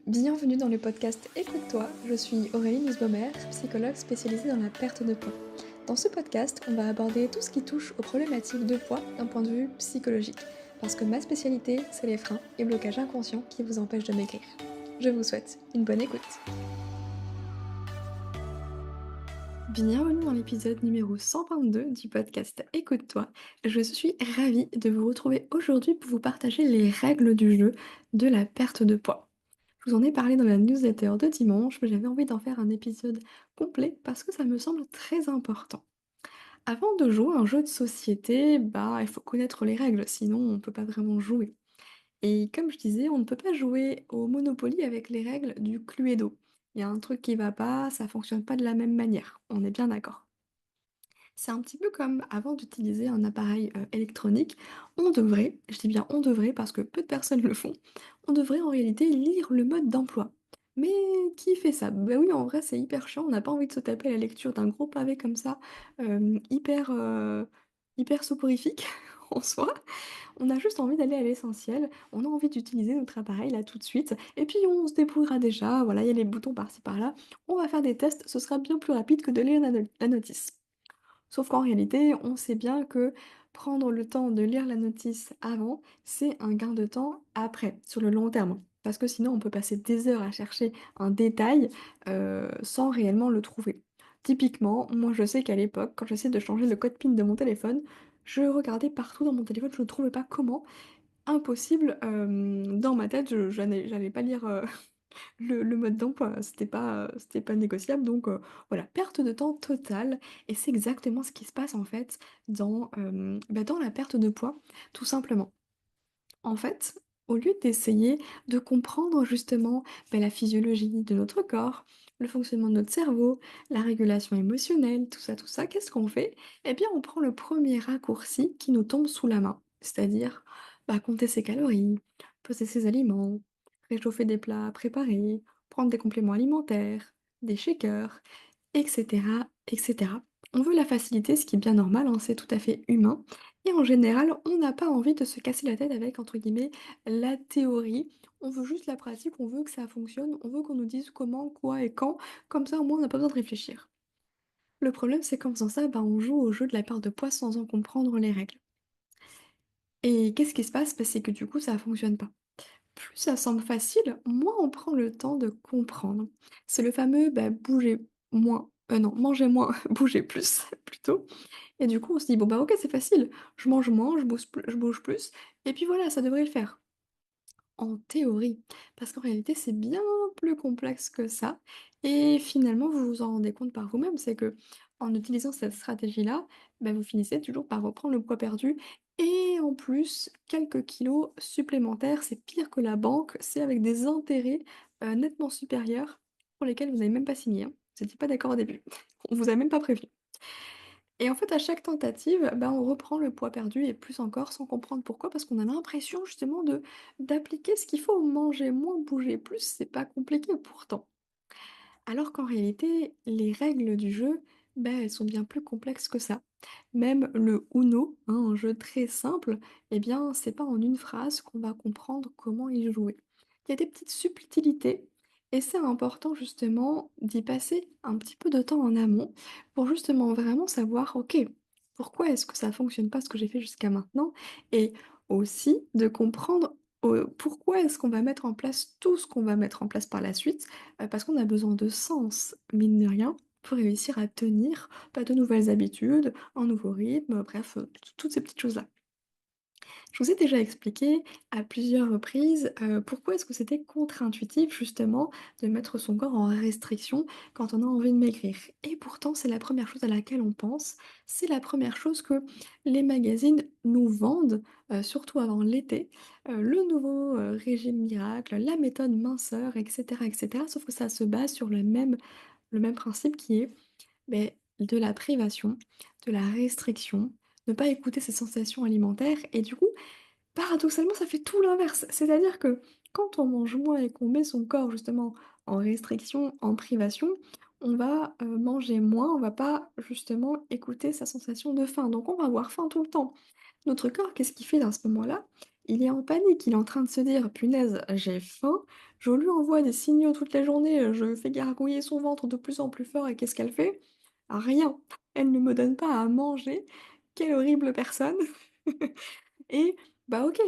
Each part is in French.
Bienvenue dans le podcast Écoute-toi, je suis Aurélie Nussbaumer, psychologue spécialisée dans la perte de poids. Dans ce podcast, on va aborder tout ce qui touche aux problématiques de poids d'un point de vue psychologique, parce que ma spécialité, c'est les freins et blocages inconscients qui vous empêchent de maigrir. Je vous souhaite une bonne écoute. Bienvenue dans l'épisode numéro 122 du podcast Écoute-toi. Je suis ravie de vous retrouver aujourd'hui pour vous partager les règles du jeu de la perte de poids. Je vous en ai parlé dans la newsletter de dimanche, mais j'avais envie d'en faire un épisode complet parce que ça me semble très important. Avant de jouer à un jeu de société, il faut connaître les règles, sinon on ne peut pas vraiment jouer. Et comme je disais, on ne peut pas jouer au Monopoly avec les règles du Cluedo. Il y a un truc qui va pas, ça fonctionne pas de la même manière, on est bien d'accord. C'est un petit peu comme avant d'utiliser un appareil, électronique, on devrait, je dis bien on devrait parce que peu de personnes le font, on devrait en réalité lire le mode d'emploi. Mais qui fait ça? Bah oui, en vrai, c'est hyper chiant, on n'a pas envie de se taper la lecture d'un gros pavé comme ça, hyper soporifique en soi. On a juste envie d'aller à l'essentiel, on a envie d'utiliser notre appareil là tout de suite et puis on se débrouillera déjà, voilà, il y a les boutons par-ci par-là. On va faire des tests, ce sera bien plus rapide que de lire la notice. Sauf qu'en réalité, on sait bien que prendre le temps de lire la notice avant, c'est un gain de temps après, sur le long terme. Parce que sinon, on peut passer des heures à chercher un détail, sans réellement le trouver. Typiquement, moi je sais qu'à l'époque, quand j'essayais de changer le code PIN de mon téléphone, je regardais partout dans mon téléphone, je ne trouvais pas comment. Impossible, dans ma tête, je j'allais pas lire, le mode d'emploi, c'était pas négociable donc voilà, perte de temps totale et c'est exactement ce qui se passe en fait dans, dans la perte de poids, tout simplement. En fait, au lieu d'essayer de comprendre justement, la physiologie de notre corps, le fonctionnement de notre cerveau, la régulation émotionnelle, tout ça, qu'est-ce qu'on fait? Eh bien, on prend le premier raccourci qui nous tombe sous la main, c'est-à-dire, compter ses calories, peser ses aliments, réchauffer des plats préparés, prendre des compléments alimentaires, des shakers, et cetera, et cetera. On veut la facilité, ce qui est bien normal, hein, c'est tout à fait humain. Et en général, on n'a pas envie de se casser la tête avec, entre guillemets, «la théorie». On veut juste la pratique, on veut que ça fonctionne, on veut qu'on nous dise comment, quoi et quand, comme ça au moins on n'a pas besoin de réfléchir. Le problème, c'est qu'en faisant ça, on joue au jeu de la perte de poids sans en comprendre les règles. Et qu'est-ce qui se passe? C'est que du coup, ça fonctionne pas. Plus ça semble facile, moins on prend le temps de comprendre. C'est le fameux, bouger moins, non, manger moins, bouger plus plutôt. Et du coup, on se dit: «Bon, OK, c'est facile, je mange moins, je bouge plus et puis voilà, ça devrait le faire». En théorie, parce qu'en réalité, c'est bien plus complexe que ça et finalement, vous vous en rendez compte par vous-même, c'est que en utilisant cette stratégie-là, vous finissez toujours par reprendre le poids perdu et en plus, quelques kilos supplémentaires. C'est pire que la banque, c'est avec des intérêts, nettement supérieurs pour lesquels vous n'avez même pas signé, hein. Vous étiez pas d'accord au début. On vous a même pas prévenu. Et en fait, à chaque tentative, on reprend le poids perdu et plus encore sans comprendre pourquoi, parce qu'on a l'impression justement de d'appliquer ce qu'il faut, manger moins, bouger plus, c'est pas compliqué pourtant. Alors qu'en réalité, les règles du jeu, elles sont bien plus complexes que ça. Même le Uno, hein, un jeu très simple, c'est pas en une phrase qu'on va comprendre comment y jouer. Il y a des petites subtilités et c'est important justement d'y passer un petit peu de temps en amont pour justement vraiment savoir, OK, pourquoi est-ce que ça fonctionne pas ce que j'ai fait jusqu'à maintenant? Et aussi de comprendre, pourquoi est-ce qu'on va mettre en place tout ce qu'on va mettre en place par la suite, parce qu'on a besoin de sens, mine de rien, pour réussir à tenir, de nouvelles habitudes, un nouveau rythme, bref, toutes ces petites choses-là. Je vous ai déjà expliqué à plusieurs reprises, pourquoi est-ce que c'était contre-intuitif justement de mettre son corps en restriction quand on a envie de maigrir et pourtant c'est la première chose à laquelle on pense, c'est la première chose que les magazines nous vendent, surtout avant l'été, le nouveau, régime miracle, la méthode minceur et cetera, sauf que ça se base sur le même principe qui est de la privation, de la restriction, ne pas écouter ses sensations alimentaires et du coup, paradoxalement, ça fait tout l'inverse. C'est-à-dire que quand on mange moins et qu'on met son corps justement en restriction, en privation, on va, manger moins, on va pas justement écouter sa sensation de faim, donc on va avoir faim tout le temps. Notre corps, qu'est-ce qu'il fait dans ce moment-là? Il est en panique, il est en train de se dire: «Punaise, j'ai faim». Je lui envoie des signaux toute la journée, je fais gargouiller son ventre de plus en plus fort et qu'est-ce qu'elle fait? Rien. Elle ne me donne pas à manger. Quelle horrible personne. Et bah, OK,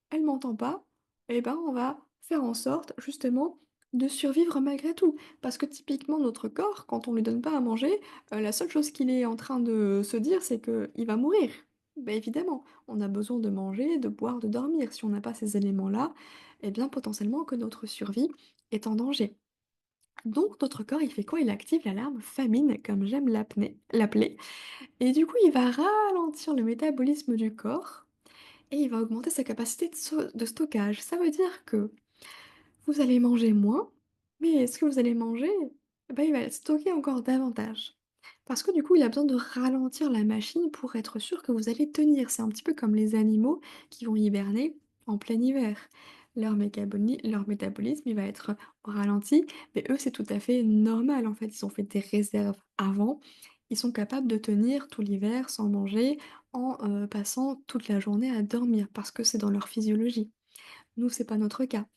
elle m'entend pas, et ben, on va faire en sorte justement de survivre malgré tout. Parce que typiquement notre corps, quand on lui donne pas à manger, la seule chose qu'il est en train de se dire, c'est qu'il va mourir. Beh, évidemment, on a besoin de manger, de boire, de dormir. Si on n'a pas ces éléments-là, eh bien potentiellement que notre survie est en danger. Donc notre corps, il fait quoi? Il active l'alarme famine, comme j'aime l'appeler, et du coup, il va ralentir le métabolisme du corps et il va augmenter sa capacité de stockage. Ça veut dire que vous allez manger moins, mais ce que vous allez manger, eh ben, il va stocker encore davantage. Parce que du coup, il a besoin de ralentir la machine pour être sûr que vous allez tenir. C'est un petit peu comme les animaux qui vont hiberner en plein hiver. Leur métabolisme, il va être au ralenti, mais eux, c'est tout à fait normal en fait. Ils ont fait des réserves avant. Ils sont capables de tenir tout l'hiver sans manger en passant toute la journée à dormir parce que c'est dans leur physiologie. Nous, c'est pas notre cas.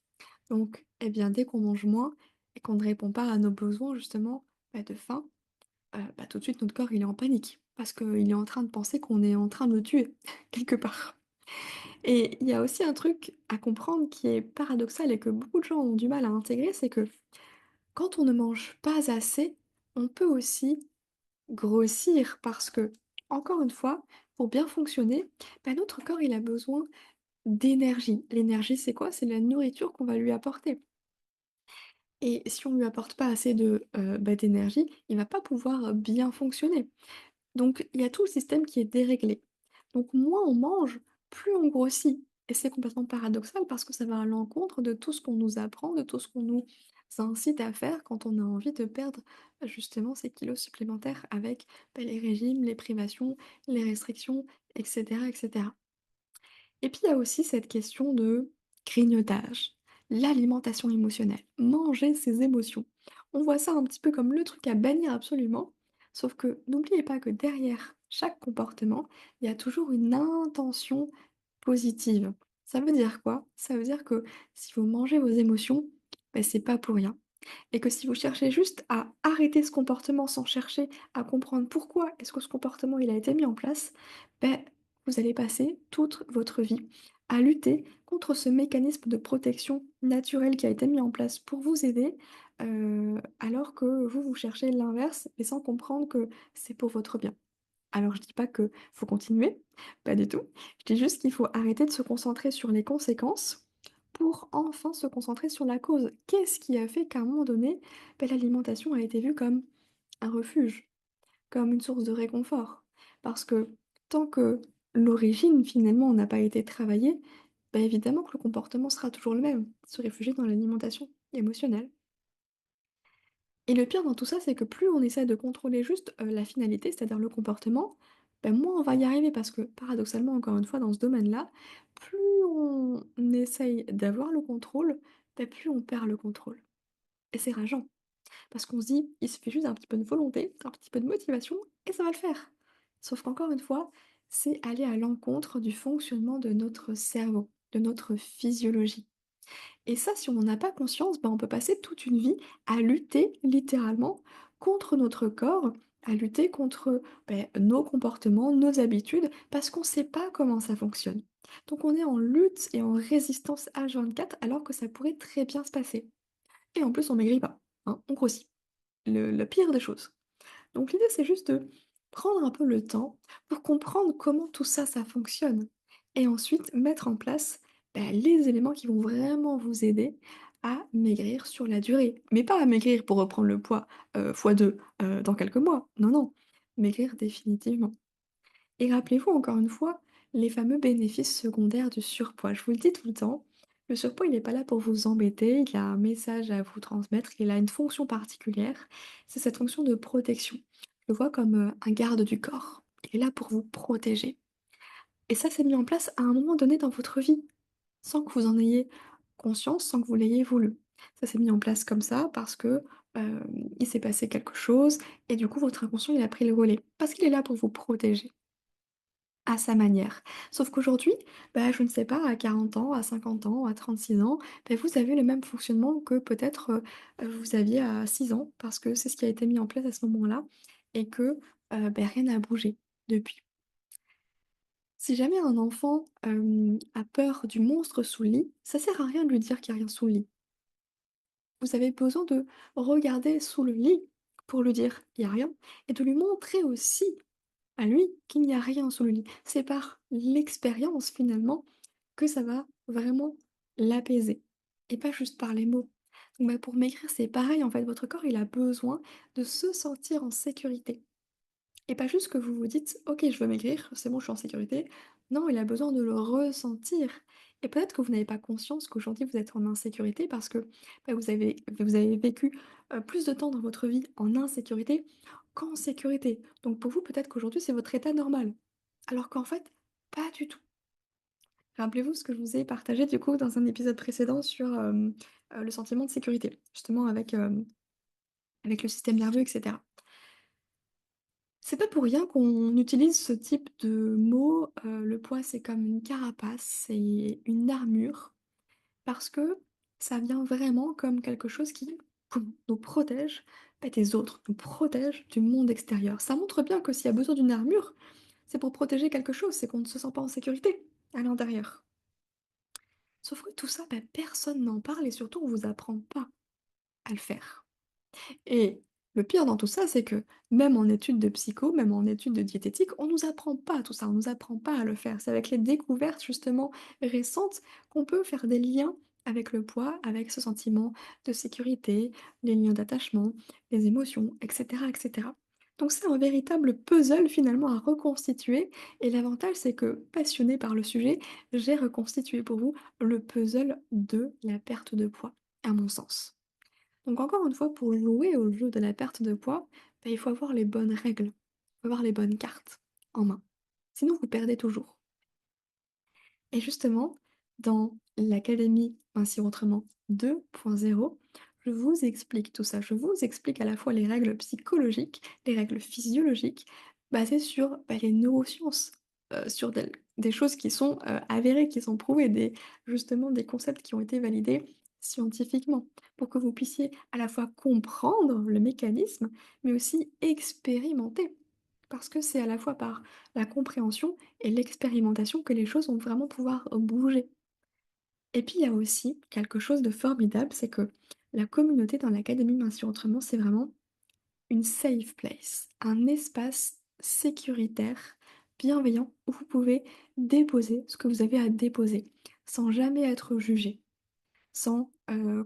Donc, eh bien, dès qu'on mange moins et qu'on ne répond pas à nos besoins justement, bah, de faim, bah, tout de suite notre corps il est en panique parce qu'il est en train de penser qu'on est en train de le tuer quelque part. Et il y a aussi un truc à comprendre qui est paradoxal et que beaucoup de gens ont du mal à intégrer, c'est que quand on ne mange pas assez, on peut aussi grossir parce que, encore une fois, pour bien fonctionner, bah, notre corps il a besoin d'énergie. L'énergie, c'est quoi? C'est la nourriture qu'on va lui apporter. Et si on lui apporte pas assez de, bah, d'énergie, il va pas pouvoir bien fonctionner. Donc il y a tout le système qui est déréglé. Donc moins on mange, plus on grossit. Et c'est complètement paradoxal parce que ça va à l'encontre de tout ce qu'on nous apprend, de tout ce qu'on nous incite à faire quand on a envie de perdre, justement ces kilos supplémentaires avec, bah, les régimes, les privations, les restrictions et cetera et cetera. Et puis il y a aussi cette question de grignotage, l'alimentation émotionnelle, manger ses émotions. On voit ça un petit peu comme le truc à bannir absolument, sauf que n'oubliez pas que derrière chaque comportement, il y a toujours une intention positive. Ça veut dire quoi? Ça veut dire que si vous mangez vos émotions, ben c'est pas pour rien. Et que si vous cherchez juste à arrêter ce comportement sans chercher à comprendre pourquoi est-ce que ce comportement il a été mis en place, ben vous allez passer toute votre vie à lutter contre ce mécanisme de protection naturelle qui a été mis en place pour vous aider, alors que vous, vous cherchez l'inverse et sans comprendre que c'est pour votre bien. Alors je dis pas que faut continuer, pas du tout. Je dis juste qu'il faut arrêter de se concentrer sur les conséquences pour enfin se concentrer sur la cause. Qu'est-ce qui a fait qu'à un moment donné, l'alimentation a été vue comme un refuge, comme une source de réconfort? Parce que tant que l'origine finalement n'a pas été travaillée, évidemment que le comportement sera toujours le même, se réfugier dans l'alimentation émotionnelle. Et le pire dans tout ça, c'est que plus on essaie de contrôler juste, la finalité, c'est-à-dire le comportement, moins on va y arriver parce que paradoxalement, encore une fois, dans ce domaine-là, plus on essaye d'avoir le contrôle, plus on perd le contrôle. Et c'est rageant parce qu'on se dit: «Il suffit juste d'un petit peu de volonté, un petit peu de motivation et ça va le faire». Sauf qu'encore une fois, c'est aller à l'encontre du fonctionnement de notre cerveau, de notre physiologie. Et ça, si on n'en a pas conscience, on peut passer toute une vie à lutter littéralement contre notre corps, à lutter contre nos comportements, nos habitudes, parce qu'on ne sait pas comment ça fonctionne. Donc on est en lutte et en résistance H24 alors que ça pourrait très bien se passer. Et en plus, on maigrit pas, hein, on grossit. Le pire des choses. Donc l'idée, c'est juste de prendre un peu le temps pour comprendre comment tout ça, ça fonctionne. Et ensuite, mettre en place les éléments qui vont vraiment vous aider à maigrir sur la durée. Mais pas à maigrir pour reprendre le poids fois 2 dans quelques mois. Non, non. Maigrir définitivement. Et rappelez-vous encore une fois, les fameux bénéfices secondaires du surpoids. Je vous le dis tout le temps, le surpoids, il n'est pas là pour vous embêter, il a un message à vous transmettre, il a une fonction particulière, c'est cette fonction de protection. Je le vois comme un garde du corps. Il est là pour vous protéger. Et ça, c'est mis en place à un moment donné dans votre vie, sans que vous en ayez conscience, sans que vous l'ayez voulu. Ça s'est mis en place comme ça parce que il s'est passé quelque chose et du coup, votre inconscient, il a pris le relais. Parce qu'il est là pour vous protéger. À sa manière. Sauf qu'aujourd'hui, bah, je ne sais pas, à 40 ans, à 50 ans, à 36 ans, bah, vous avez le même fonctionnement que peut-être, vous aviez à 6 ans parce que c'est ce qui a été mis en place à ce moment-là et que, bah, rien n'a bougé depuis. Si jamais un enfant, a peur du monstre sous le lit, ça sert à rien de lui dire qu'il y a rien sous le lit. Vous avez besoin de regarder sous le lit pour lui dire: «Il y a rien» et de lui montrer aussi à lui qu'il n'y a rien sous le lit. C'est par l'expérience finalement que ça va vraiment l'apaiser et pas juste par les mots. Donc bah, pour maigrir, c'est pareil en fait, votre corps il a besoin de se sentir en sécurité. Et pas juste que vous vous dites: «OK, je veux maigrir, c'est bon, je suis en sécurité». Non, il a besoin de le ressentir et peut-être que vous n'avez pas conscience qu'aujourd'hui vous êtes en insécurité parce que, bah, vous avez vécu, plus de temps dans votre vie en insécurité qu'en sécurité. Donc pour vous, peut-être qu'aujourd'hui, c'est votre état normal. Alors qu'en fait, pas du tout. Rappelez-vous ce que je vous ai partagé du coup dans un épisode précédent sur, le sentiment de sécurité, justement avec le système nerveux et cetera. C'est pas pour rien qu'on utilise ce type de mots, le poids c'est comme une carapace, c'est une armure, parce que ça vient vraiment comme quelque chose qui, poum, nous protège, pas des autres, nous protège du monde extérieur. Ça montre bien que s'il y a besoin d'une armure, c'est pour protéger quelque chose, c'est qu'on ne se sent pas en sécurité à l'intérieur. Sauf que tout ça, bah, personne n'en parle et surtout on vous apprend pas à le faire. Et le pire dans tout ça, c'est que même en études de psycho, même en études de diététique, on nous apprend pas tout ça, on nous apprend pas à le faire. C'est avec les découvertes justement récentes qu'on peut faire des liens avec le poids, avec ce sentiment de sécurité, les liens d'attachement, les émotions, etc., etc. Donc c'est un véritable puzzle finalement à reconstituer et l'avantage c'est que, passionnée par le sujet, j'ai reconstitué pour vous le puzzle de la perte de poids, à mon sens. Donc encore une fois, pour jouer au jeu de la perte de poids, bah, il faut avoir les bonnes règles, il faut avoir les bonnes cartes en main. Sinon, vous perdez toujours. Et justement, dans l'académie Mincir Autrement 2.0, je vous explique tout ça. Je vous explique à la fois les règles psychologiques, les règles physiologiques, basées sur bah, les neurosciences, sur des choses qui sont avérées, qui sont prouvées, justement des concepts qui ont été validés scientifiquement, pour que vous puissiez à la fois comprendre le mécanisme, mais aussi expérimenter. Parce que c'est à la fois par la compréhension et l'expérimentation que les choses vont vraiment pouvoir bouger. Et puis il y a aussi quelque chose de formidable, c'est que la communauté dans l'académie Mincir Autrement, c'est vraiment une safe place, un espace sécuritaire, bienveillant, où vous pouvez déposer ce que vous avez à déposer, sans jamais être jugé, sans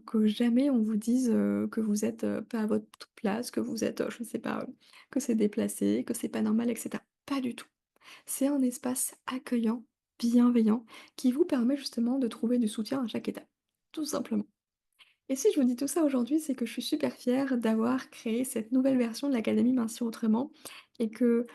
que jamais on vous dise que vous êtes pas à votre place, que vous êtes, je ne sais pas, que c'est déplacé, que c'est pas normal, etc. Pas du tout. C'est un espace accueillant, bienveillant, qui vous permet justement de trouver du soutien à chaque étape, tout simplement. Et si je vous dis tout ça aujourd'hui, c'est que je suis super fière d'avoir créé cette nouvelle version de l'Académie Mincir Autrement et que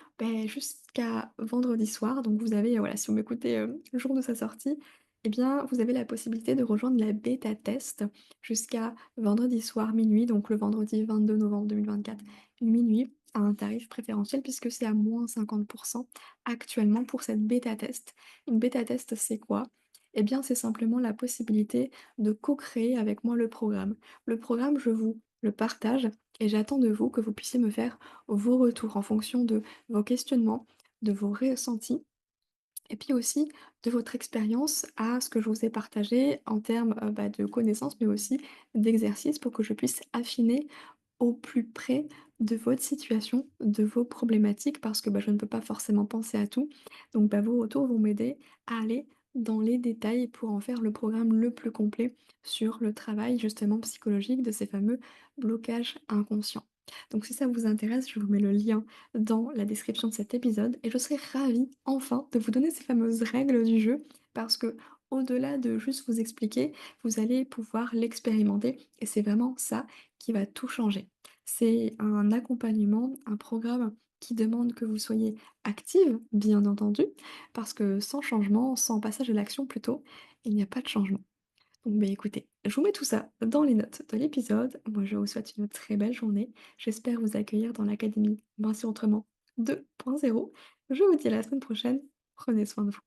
jusqu'à vendredi soir, donc vous avez, voilà, si vous m'écoutez le jour de sa sortie, eh bien, vous avez la possibilité de rejoindre la bêta test jusqu'à vendredi soir minuit, donc le vendredi 22 novembre 2024, minuit, à un tarif préférentiel puisque c'est à moins 50% actuellement pour cette bêta test. Une bêta test, c'est quoi? Eh bien, c'est simplement la possibilité de co-créer avec moi le programme. Le programme, je vous le partage et j'attends de vous que vous puissiez me faire vos retours en fonction de vos questionnements, de vos ressentis et puis aussi de votre expérience à ce que je vous ai partagé en termes de connaissances, mais aussi d'exercices pour que je puisse affiner au plus près de votre situation, de vos problématiques, parce que, je ne peux pas forcément penser à tout. Donc, vos retours vont m'aider à aller dans les détails pour en faire le programme le plus complet sur le travail justement psychologique de ces fameux blocages inconscients. Donc si ça vous intéresse, je vous mets le lien dans la description de cet épisode et je serai ravie enfin de vous donner ces fameuses règles du jeu parce que au-delà de juste vous expliquer, vous allez pouvoir l'expérimenter et c'est vraiment ça qui va tout changer. C'est un accompagnement, un programme qui demande que vous soyez active, bien entendu, parce que sans changement, sans passage à l'action plutôt, il n'y a pas de changement. Donc écoutez, je vous mets tout ça dans les notes de l'épisode. Moi, je vous souhaite une très belle journée. J'espère vous accueillir dans l'académie Mincir Autrement 2.0. Je vous dis à la semaine prochaine. Prenez soin de vous.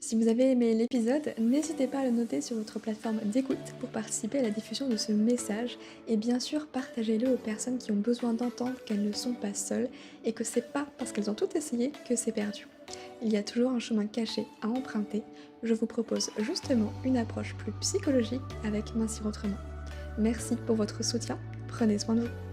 Si vous avez aimé l'épisode, n'hésitez pas à le noter sur votre plateforme d'écoute pour participer à la diffusion de ce message et bien sûr partagez-le aux personnes qui ont besoin d'entendre qu'elles ne sont pas seules et que c'est pas parce qu'elles ont tout essayé que c'est perdu. Il y a toujours un chemin caché à emprunter. Je vous propose justement une approche plus psychologique avec Mincir autrement. Merci pour votre soutien, prenez soin de vous.